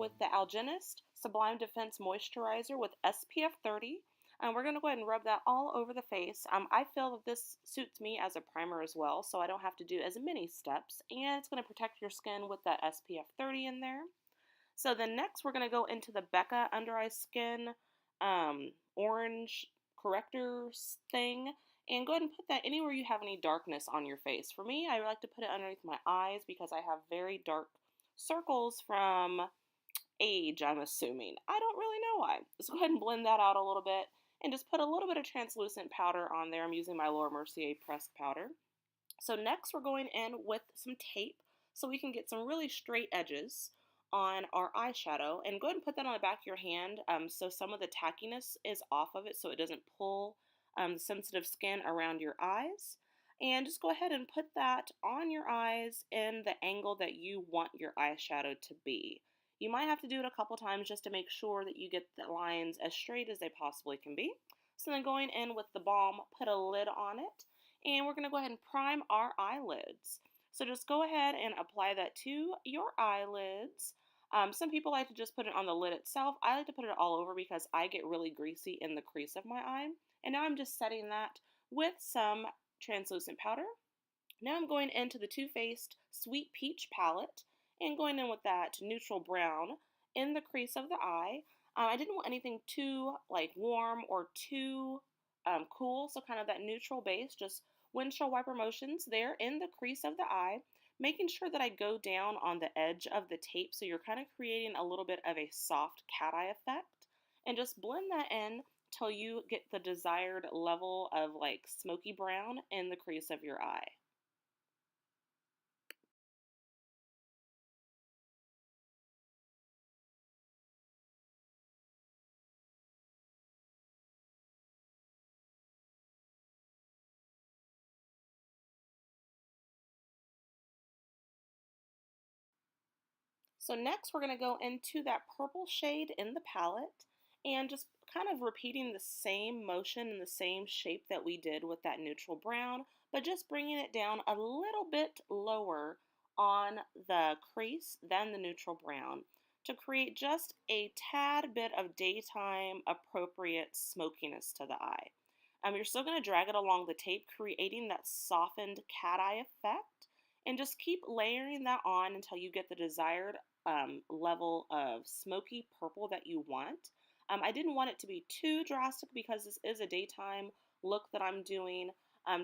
with the Algenist Sublime Defense Moisturizer with SPF 30. And we're going to go ahead and rub that all over the face. I feel that this suits me as a primer as well, so I don't have to do as many steps. And it's going to protect your skin with that SPF 30 in there. So then next we're going to go into the Becca Under Eye Skin orange corrector thing. And go ahead and put that anywhere you have any darkness on your face. For me, I like to put it underneath my eyes because I have very dark circles from age, I'm assuming. I don't really know why. Let's go ahead and blend that out a little bit and just put a little bit of translucent powder on there. I'm using my Laura Mercier pressed powder. So next we're going in with some tape so we can get some really straight edges on our eyeshadow, and go ahead and put that on the back of your hand so some of the tackiness is off of it so it doesn't pull the sensitive skin around your eyes. And just go ahead and put that on your eyes in the angle that you want your eyeshadow to be. You might have to do it a couple times just to make sure that you get the lines as straight as they possibly can be. So then going in with the balm, put a lid on it, and we're going to go ahead and prime our eyelids. So just go ahead and apply that to your eyelids. Some people like to just put it on the lid itself. I like to put it all over because I get really greasy in the crease of my eye. And now I'm just setting that with some translucent powder. Now I'm going into the Too Faced Sweet Peach palette and going in with that neutral brown in the crease of the eye. I didn't want anything too warm or too cool, so kind of that neutral base, just windshield wiper motions there in the crease of the eye, making sure that I go down on the edge of the tape so you're kind of creating a little bit of a soft cat eye effect, and just blend that in till you get the desired level of smoky brown in the crease of your eye. So next we're going to go into that purple shade in the palette and just kind of repeating the same motion and the same shape that we did with that neutral brown, but just bringing it down a little bit lower on the crease than the neutral brown to create just a tad bit of daytime appropriate smokiness to the eye. You're still going to drag it along the tape, creating that softened cat eye effect, and just keep layering that on until you get the desired level of smoky purple that you want. I didn't want it to be too drastic because this is a daytime look that I'm doing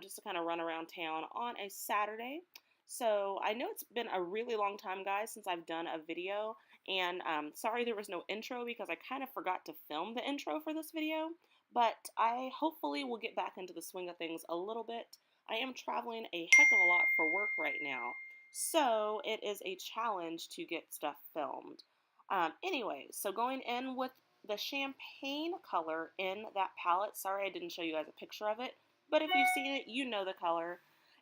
just to kind of run around town on a Saturday. So I know it's been a really long time, guys, since I've done a video, and sorry there was no intro because I kind of forgot to film the intro for this video, but I hopefully will get back into the swing of things a little bit. I am traveling a heck of a lot for work right now, so it is a challenge to get stuff filmed. Anyway, so going in with the champagne color in that palette. Sorry I didn't show you guys a picture of it, but if you've seen it, you know the color.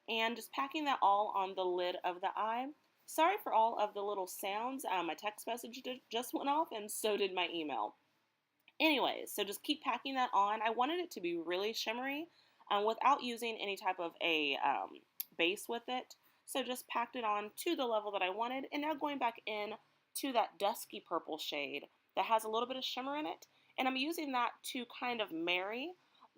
And just packing that all on the lid of the eye. Sorry for all of the little sounds. My text message just went off, and so did my email. Anyways, so just keep packing that on. I wanted it to be really shimmery without using any type of a base with it. So just packed it on to the level that I wanted, and now going back in to that dusky purple shade that has a little bit of shimmer in it, and I'm using that to kind of marry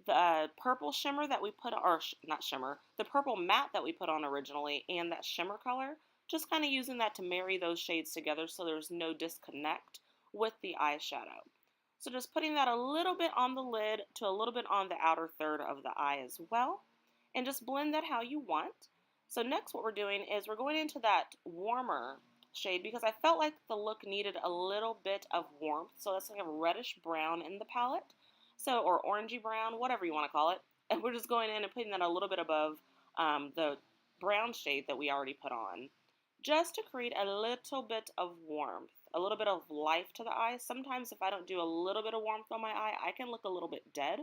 the purple shimmer that we put, or not shimmer, the purple matte that we put on originally and that shimmer color, just kind of using that to marry those shades together so there's no disconnect with the eyeshadow. So just putting that a little bit on the lid to a little bit on the outer third of the eye as well, and just blend that how you want. So next what we're doing is we're going into that warmer shade because I felt like the look needed a little bit of warmth. So that's like a reddish brown in the palette, so or orangey brown, whatever you want to call it. And we're just going in and putting that a little bit above the brown shade that we already put on, just to create a little bit of warmth, a little bit of life to the eye. Sometimes if I don't do a little bit of warmth on my eye, I can look a little bit dead.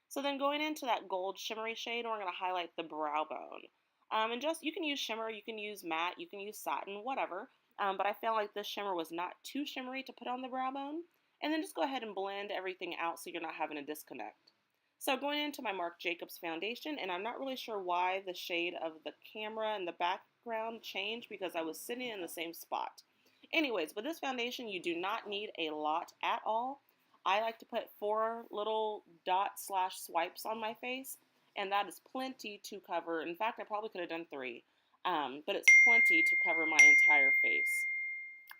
So then going into that gold shimmery shade, we're going to highlight the brow bone. And just, you can use shimmer, you can use matte, you can use satin, whatever. But I felt like this shimmer was not too shimmery to put on the brow bone. And then just go ahead and blend everything out so you're not having a disconnect. So going into my Marc Jacobs foundation, and I'm not really sure why the shade of the camera and the background changed because I was sitting in the same spot. Anyways, with this foundation, you do not need a lot at all. I like to put 4 little dot slash swipes on my face, and that is plenty to cover. In fact, I probably could have done 3, but it's plenty to cover my entire face.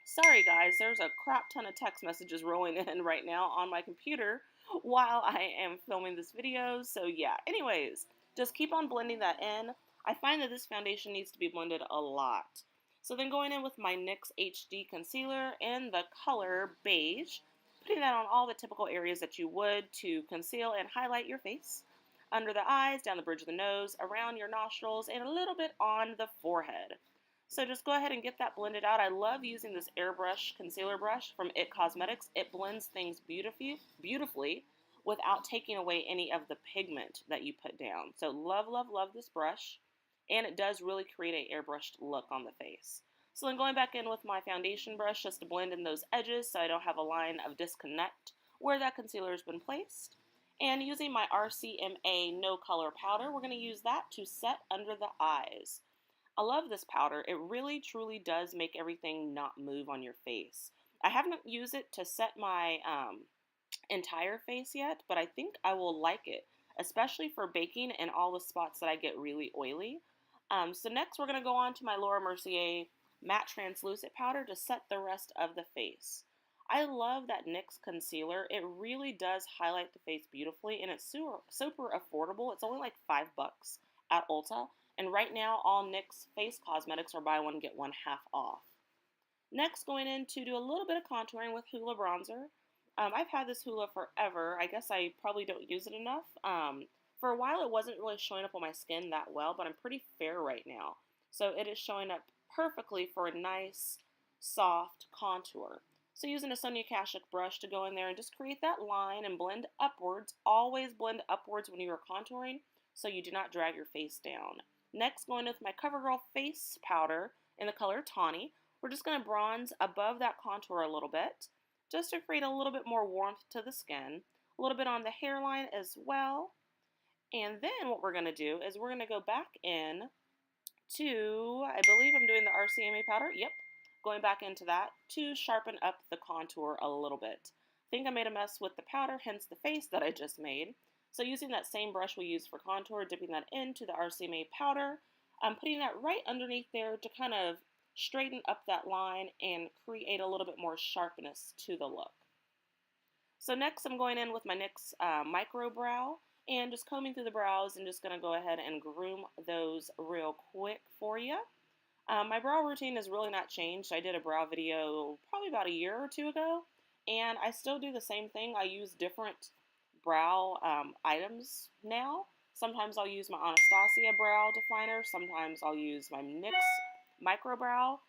Sorry guys, there's a crap ton of text messages rolling in right now on my computer while I am filming this video, so yeah. Anyways, just keep on blending that in. I find that this foundation needs to be blended a lot. So then going in with my NYX HD concealer in the color Beige, putting that on all the typical areas that you would to conceal and highlight your face. Under the eyes, down the bridge of the nose, around your nostrils, and a little bit on the forehead. So just go ahead and get that blended out. I love using this airbrush concealer brush from IT Cosmetics. It blends things beautifully without taking away any of the pigment that you put down. So love, love, love this brush. And it does really create an airbrushed look on the face. So then going back in with my foundation brush just to blend in those edges so I don't have a line of disconnect where that concealer has been placed. And using my RCMA No Color Powder, we're going to use that to set under the eyes. I love this powder. It really truly does make everything not move on your face. I haven't used it to set my entire face yet, but I think I will like it, especially for baking and all the spots that I get really oily. So next we're going to go on to my Laura Mercier Matte Translucent Powder to set the rest of the face. I love that NYX concealer. It really does highlight the face beautifully, and it's super affordable. It's only like $5 at Ulta. And right now, all NYX face cosmetics are buy one, get one half off. Next, going in to do a little bit of contouring with Hoola bronzer. I've had this Hoola forever. I guess I probably don't use it enough. For a while, it wasn't really showing up on my skin that well, but I'm pretty fair right now. So it is showing up perfectly for a nice, soft contour. So using a Sonia Kashuk brush to go in there and just create that line and blend upwards. Always blend upwards when you are contouring so you do not drag your face down. Next, going with my CoverGirl face powder in the color Tawny. We're just going to bronze above that contour a little bit, just to create a little bit more warmth to the skin. A little bit on the hairline as well. And then what we're going to do is we're going to go back in to, I believe I'm doing the RCMA powder. Yep, going back into that to sharpen up the contour a little bit. I think I made a mess with the powder, hence the face that I just made. So using that same brush we used for contour, dipping that into the RCMA powder, I'm putting that right underneath there to kind of straighten up that line and create a little bit more sharpness to the look. So next I'm going in with my NYX Micro Brow and just combing through the brows and just going to go ahead and groom those real quick for you. My brow routine has really not changed. I did a brow video probably about a year or 2 ago, and I still do the same thing. I use different brow items now. Sometimes I'll use my Anastasia brow definer. Sometimes I'll use my NYX Micro Brow,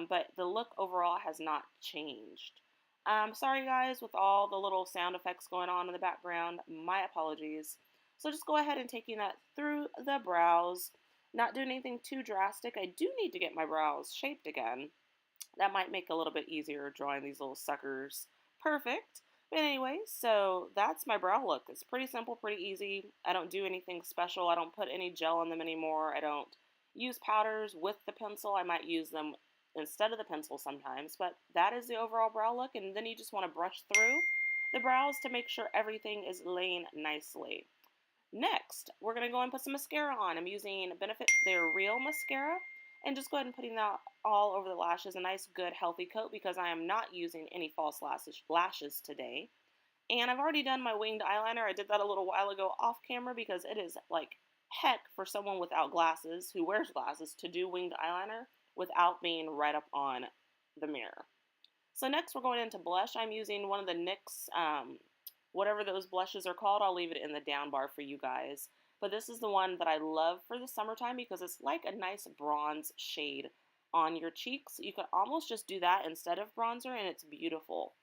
but the look overall has not changed. Sorry guys, with all the little sound effects going on in the background, my apologies. So just go ahead and taking that through the brows. Not doing anything too drastic. I do need to get my brows shaped again. That might make it a little bit easier drawing these little suckers perfect. But anyway, so that's my brow look. It's pretty simple, pretty easy. I don't do anything special. I don't put any gel on them anymore. I don't use powders with the pencil. I might use them instead of the pencil sometimes. But that is the overall brow look. And then you just want to brush through the brows to make sure everything is laying nicely. Next, we're going to go and put some mascara on. I'm using Benefit Their Real Mascara. And just go ahead and putting that all over the lashes. A nice, good, healthy coat because I am not using any false lashes today. And I've already done my winged eyeliner. I did that a little while ago off camera because it is like heck for someone without glasses, who wears glasses, to do winged eyeliner without being right up on the mirror. So next we're going into blush. I'm using one of the NYX whatever those blushes are called. I'll leave it in the down bar for you guys. But this is the one that I love for the summertime because it's like a nice bronze shade on your cheeks. You could almost just do that instead of bronzer and it's beautiful.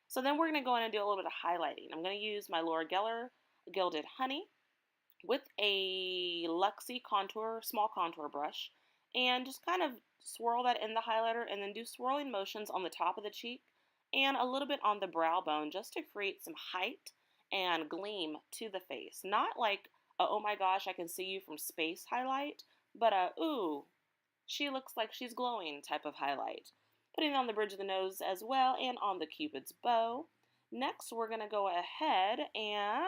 So then we're going to go in and do a little bit of highlighting. I'm going to use my Laura Geller Gilded Honey with a Luxie contour, small contour brush, and just kind of swirl that in the highlighter and then do swirling motions on the top of the cheek and a little bit on the brow bone just to create some height and gleam to the face. Not like a, oh my gosh, I can see you from space highlight, but a, ooh, she looks like she's glowing type of highlight. putting it on the bridge of the nose as well and on the Cupid's bow. Next, we're going to go ahead and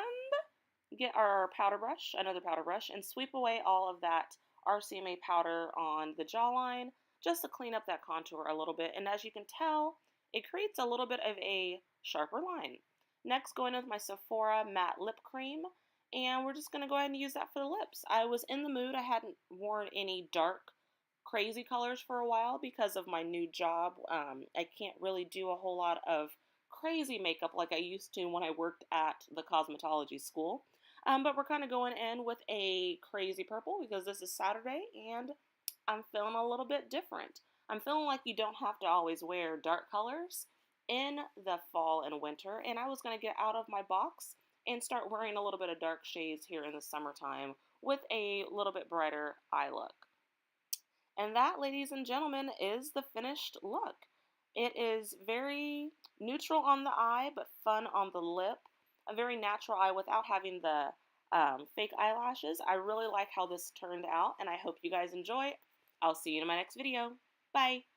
get our powder brush, another powder brush, and sweep away all of that RCMA powder on the jawline just to clean up that contour a little bit. And as you can tell, it creates a little bit of a sharper line. Next, going with my Sephora matte lip cream, and we're just going to go ahead and use that for the lips. I was in the mood. I hadn't worn any dark, crazy colors for a while because of my new job. I can't really do a whole lot of crazy makeup like I used to when I worked at the cosmetology school. But we're kind of going in with a crazy purple because this is Saturday and I'm feeling a little bit different. I'm feeling like you don't have to always wear dark colors in the fall and winter, and I was going to get out of my box and start wearing a little bit of dark shades here in the summertime with a little bit brighter eye look. And that, ladies and gentlemen, is the finished look. It is very neutral on the eye, but fun on the lip. A very natural eye without having the fake eyelashes. I really like how this turned out, and I hope you guys enjoy it. I'll see you in my next video. Bye!